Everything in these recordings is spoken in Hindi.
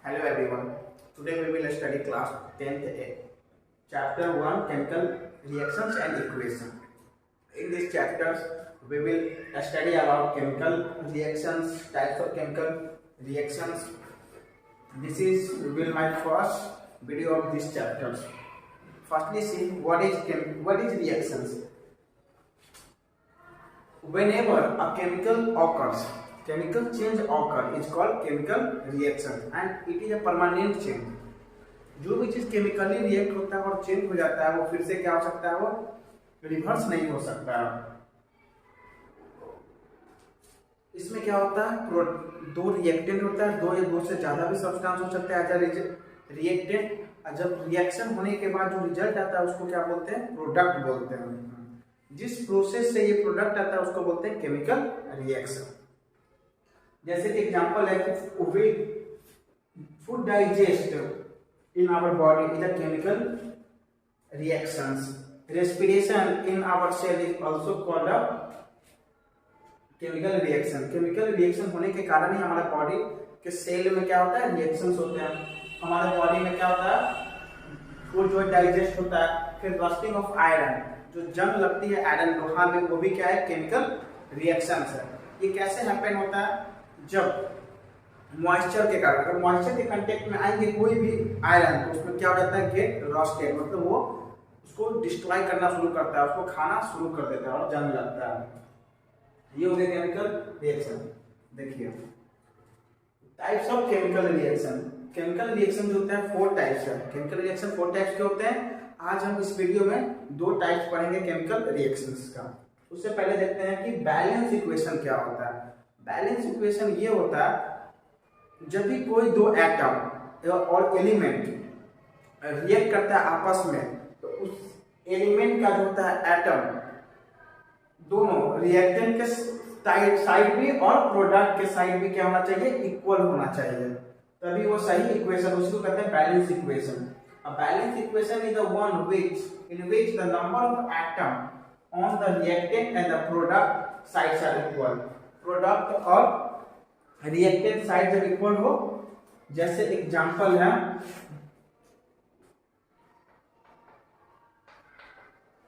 Hello everyone. Today we will study class 10th A. Chapter 1 Chemical Reactions and Equation. In this chapters we will study about chemical reactions, types of chemical reactions. This will my first video of these chapters. Firstly, see what is reactions. Whenever a chemical occurs, chemical change occur is called chemical reaction and it is a permanent change. जो भी चीज केमिकली रिएक्ट होता है और चेंज हो जाता है वो फिर से क्या हो सकता है, वो रिवर्स नहीं हो सकता। इसमें क्या होता है, दो रिएक्टेंट होता है, दो या दो से ज्यादा भी सब्सटेंस हो सकता है एज रिएक्टेंट। जब रिएक्शन होने के बाद जो रिजल्ट आता है उसको क्या बोलते हैं, प्रोडक्ट बोलते हैं। जिस प्रोसेस से ये प्रोडक्ट आता है उसको बोलते हैं केमिकल रिएक्शन। जैसे कि एग्जांपल है कि food digest in our body is a chemical reactions. Respiration in our cell is also called a chemical reaction. Chemical reaction होने के कारण ही हमारे बॉडी के सेल में क्या होता है, रिएक्शंस होते हैं। हमारे बॉडी में क्या होता है, फूड जो डाइजेस्ट होता है। फिर रस्टिंग ऑफ आयरन, जो जंग लगती है आयरन लोहा में, वो भी क्या है, केमिकल रिएक्शंस है। ये कैसे हैपन होता है, जब मॉइस्चर के कारण, अगर मॉइस्चर के कांटेक्ट में आएंगे कोई भी आयरन तो उसमें क्या हो जाता है, गेट रस्टेड, मतलब वो उसको डिस्ट्रॉय करना शुरू करता है, उसको खाना शुरू कर देता है और जंग लगता है। ये हो गया केमिकल रिएक्शन। देखिए types of chemical reaction. Chemical reaction जो होता है 4 टाइप्स है। केमिकल रिएक्शन 4 टाइप्स के होते हैं। आज हम इस वीडियो में 2 टाइप्स पढ़ेंगे केमिकल रिएक्शंस का। उससे पहले देखते हैं कि बैलेंस इक्वेशन क्या होता है। बैलेंस इक्वेशन ये होता है जब भी कोई दो एटम और एलिमेंट रिएक्ट करता है आपस में, तो उस एलिमेंट का जो होता है एटम, दोनों रिएक्टेंट के साइड भी और प्रोडक्ट के साइड भी क्या होना चाहिए, इक्वल होना चाहिए, तभी वो सही इक्वेशन, उसी को कहते हैं balance equation. A balanced equation is the one in which the number of atoms on the reactant and the product sides are equal. Product और reactant side जब इक्वल हो, जैसे एग्जांपल है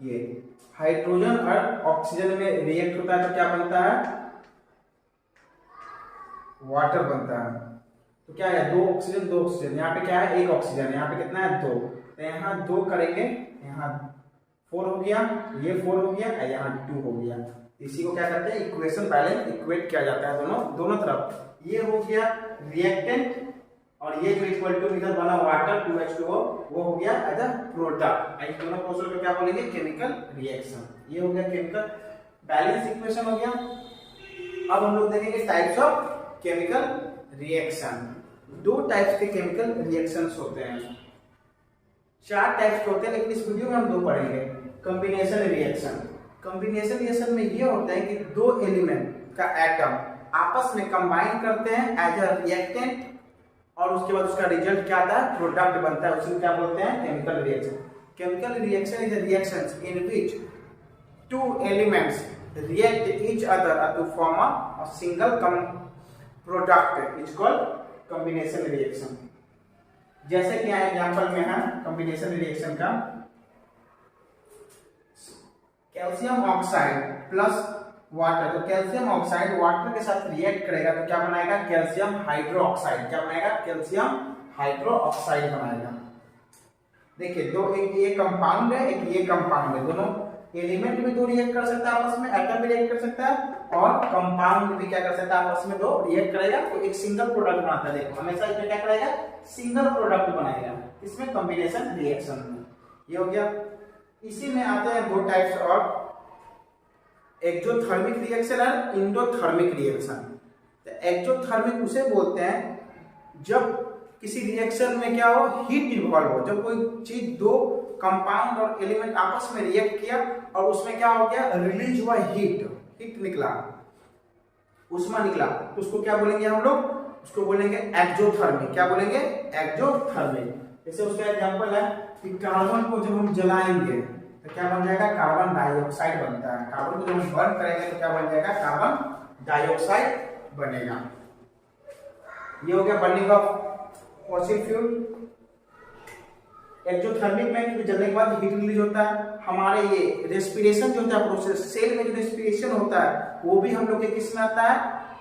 ये हाइड्रोजन और ऑक्सीजन में रिएक्ट होता है तो क्या बनता है, वाटर बनता है। तो क्या है, 2 ऑक्सीजन 2 ऑक्सीजन, यहाँ पे क्या है, 1 ऑक्सीजन, यहाँ पे कितना है, 2, तो यहाँ 2 करेंगे, यहाँ 4 हो गया, ये 4 हो गया, यहाँ 2 हो गया। इसी को क्या करते हैं, इक्वेशन बैलेंस इक्वेट किया जाता है दोनों तरफ। ये हो गया रिएक्टेंट और ये जो इक्वल टू इधर बना वाटर 2H2O, वो हो गया एज अ प्रोडक्ट। इस दोनों प्रोसेस को क्या बोलेंगे, केमिकल रिएक्शन। ये हो गया केमिकल बैलेंस इक्वेशन हो गया। अब हम लोग देखेंगे types of chemical reaction. 2 types के केमिकल रिएक्शंस होते हैं, 4 टाइप्स के होते हैं, लेकिन इस वीडियो में हम 2 पढ़ेंगे। Combination reaction. कॉम्बिनेशन रिएक्शन में ये होता है कि 2 एलिमेंट का एटम आपस में कंबाइन करते हैं एज अ रिएक्टेंट और उसके बाद उसका रिजल्ट क्या आता है, प्रोडक्ट बनता है, उसे क्या बोलते हैं, chemical reaction. Chemical reaction is a reaction in which 2 elements react each other to form a single product is called combination reaction. जैसे कि एग्जांपल में है कॉम्बिनेशन रिएक्शन का, कैल्शियम ऑक्साइड प्लस वाटर। तो कैल्शियम ऑक्साइड वाटर के साथ रिएक्ट करेगा तो क्या बनाएगा, कैल्शियम हाइड्रोक्साइड। क्या बनाएगा, कैल्शियम हाइड्रोक्साइड बनाएगा। देखिए दो, एक ये कंपाउंड है, एक ये कंपाउंड है, दोनों एलिमेंट भी 2 रिएक्ट कर सकता है आपस में, एटम भी रिएक्ट कर सकता है और कंपाउंड भी क्या कर सकता है, आपस में 2 रिएक्ट करेगा तो एक सिंगल प्रोडक्ट बनाता है। देखो हमेशा इसमें क्या करेगा, सिंगल प्रोडक्ट बनाएगा, इसमें कॉम्बिनेशन रिएक्शन में। ये हो गया। इसी में आते हैं 2 टाइप्स और, एक्सोथर्मिक रिएक्शन और एंडोथर्मिक रिएक्शन। तो एक्सोथर्मिक उसे बोलते हैं जब किसी रिएक्शन में क्या हो, हीट इन्वॉल्व हो। जब कोई चीज 2 कंपाउंड और एलिमेंट आपस में रिएक्ट किया और उसमें क्या हो गया, रिलीज हुआ हीट निकला, उष्मा निकला, तो उसको क्या बोलेंगे हम लोग, उसको बोलेंगे एक्सोथर्मिक। क्या बोलेंगे, एक्सोथर्मिक। जैसे उसका एग्जांपल है कि कार्बन को जब हम जलाएंगे तो क्या बन जाएगा, कार्बन डाइऑक्साइड बनता है। कार्बन को जब हम बर्न करेंगे तो क्या बन जाएगा, कार्बन डाइऑक्साइड बनेगा। ये हो गया burning of fossil fuel. Exothermic में जलने के बाद हीट रिलीज होता है। हमारे ये रेस्पिरेशन जो होता है प्रोसेस, सेल में जो रेस्पिरेशन होता है वो भी हम लोग के किस में आता है,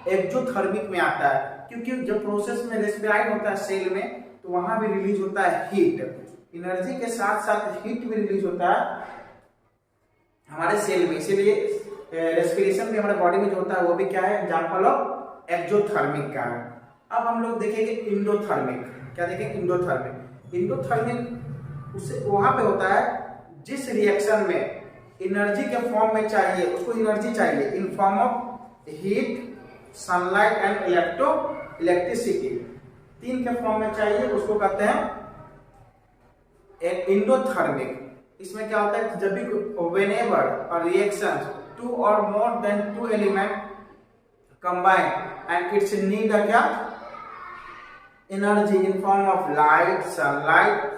एक्सोथर्मिक में आता है, क्योंकि जब प्रोसेस में रेस्पिराइड होता है सेल में तो वहां भी रिलीज होता है हीट। एनर्जी के साथ साथ हीट भी रिलीज होता है हमारे सेल में, इसीलिए रेस्पिरेशन भी हमारे बॉडी में जो होता है वो भी क्या है, एग्जाम्पल ऑफ एक्सोथर्मिक का है। अब हम लोग देखेंगे इंडोथर्मिक। क्या देखेंगे, इंडोथर्मिक। इंडोथर्मिक उससे वहां पे होता है जिस रिएक्शन में एनर्जी के फॉर्म में चाहिए, उसको एनर्जी चाहिए इन form of heat, sunlight and electricity, तीन के फॉर्म में चाहिए, उसको कहते हैं इंडोथर्मिक। इसमें क्या होता है, जब भी व्हेनेवर अ रिएक्शन टू और more than two element combine and it's need a क्या, energy in form of light, sunlight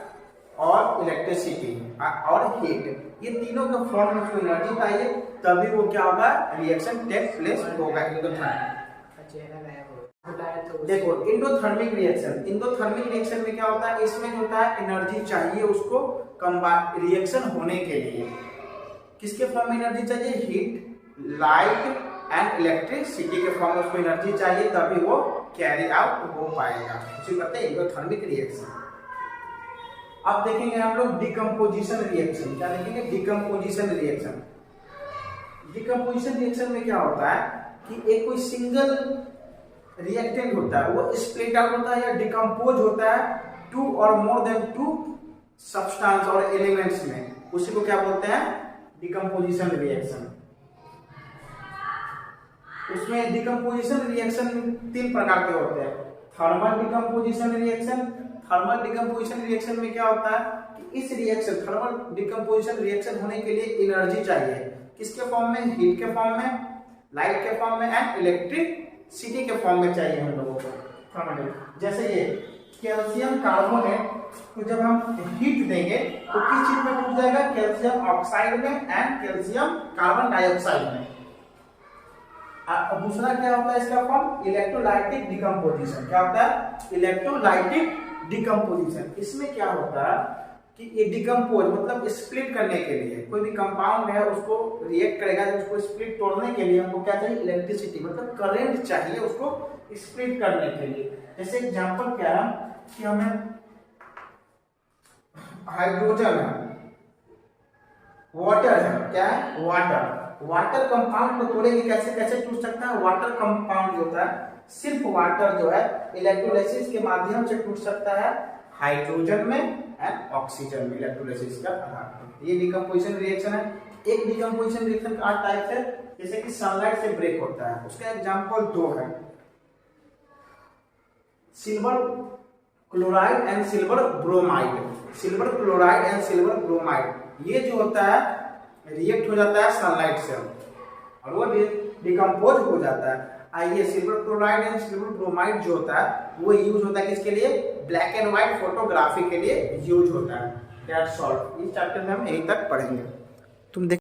और इलेक्ट्रिसिटी और हीट, ये तीनों के फॉर्म में उसको एनर्जी चाहिए, तभी वो क्या होगा, रिएक्शन टेक प्लेस होगा इंडोथर्मिक। देखो इंडोथर्मिक रिएक्शन, इंडोथर्मिक रिएक्शन में क्या होता है, इसमें जो होता है एनर्जी चाहिए उसको रिएक्शन होने के लिए, किसके फॉर्म में एनर्जी चाहिए, हीट, लाइट एंड इलेक्ट्रिसिटी के फॉर्म में उसको एनर्जी चाहिए, तभी वो कैरी आउट हो पाएगा, इसे कहते हैं इंडोथर्मिक रिएक्शन। अब देखेंगे हम लोग डिकम्पोजिशन रिएक्शन। क्या देखेंगे, डिकम्पोजिशन रिएक्शन। डिकम्पोजिशन रिएक्शन में क्या होता है कि एक कोई सिंगल रिएक्टेंट होता है वो स्प्लिट आउट होता है या डिकम्पोज होता है टू और मोर देन टू सब्सटेंस और एलिमेंट्स में, उसी को क्या बोलते हैं, डिकम्पोजिशन रिएक्शन। उसमें डिकम्पोजिशन रिएक्शन तीन प्रकार के होते हैं। Thermal decomposition reaction. Thermal decomposition reaction में क्या होता है कि इस रिएक्शन, थर्मल डिकम्पोजिशन रिएक्शन होने के लिए एनर्जी चाहिए, किसके फॉर्म में, हीट के फॉर्म में, लाइट के फॉर्म में एंड इलेक्ट्रिसिटी के फॉर्म में चाहिए हम लोगों को थर्मल। जैसे ये कैल्शियम कार्बोनेट को जब हम हीट देंगे तो किस चीज में टूट जाएगा, कैल्शियम ऑक्साइड में एंड कैल्शियम कार्बन डाइऑक्साइड में। दूसरा क्या होता है इसका फॉर्म, इलेक्ट्रोलाइटिक डिकम्पोजिशन। क्या होता है, इलेक्ट्रोलाइटिक डिकम्पोजिशन। इसमें क्या होता है कि ये डिकम्पोज मतलब स्प्लिट करने के लिए, कोई भी कंपाउंड है उसको रिएक्ट करेगा, जब उसको स्प्लिट तोड़ने के लिए हमको क्या चाहिए, इलेक्ट्रिसिटी मतलब करंट चाहिए उसको स्प्लिट करने के लिए। जैसे एग्जांपल क्या है कि हमें हाइड्रोजन है, वाटर है, क्या है, वाटर। वाटर कंपाउंड को तोड़ेंगे कैसे, कैसे टूट सकता है, वाटर कंपाउंड जो होता है सिर्फ वाटर जो है इलेक्ट्रोलाइसिस के माध्यम से टूट सकता है हाइड्रोजन में एंड ऑक्सीजन में, इलेक्ट्रोलाइसिस का आधार पर। ये डिकम्पोजिशन रिएक्शन है। एक डिकम्पोजिशन रिएक्शन का टाइप है, जैसे कि सनलाइट से ब्रेक होता है, उसका एग्जांपल दो है, silver chloride and silver bromide. Silver chloride and silver bromide ये जो होता है रिएक्ट हो जाता है सनलाइट से और वो डिकम्पोज हो जाता है। आइए, silver chloride and silver bromide जो होता है वो यूज होता है किसके लिए, ब्लैक एंड व्हाइट फोटोग्राफी के लिए यूज होता है। That's all. इस चैप्टर में हम यहीं तक पढ़ेंगे। तुम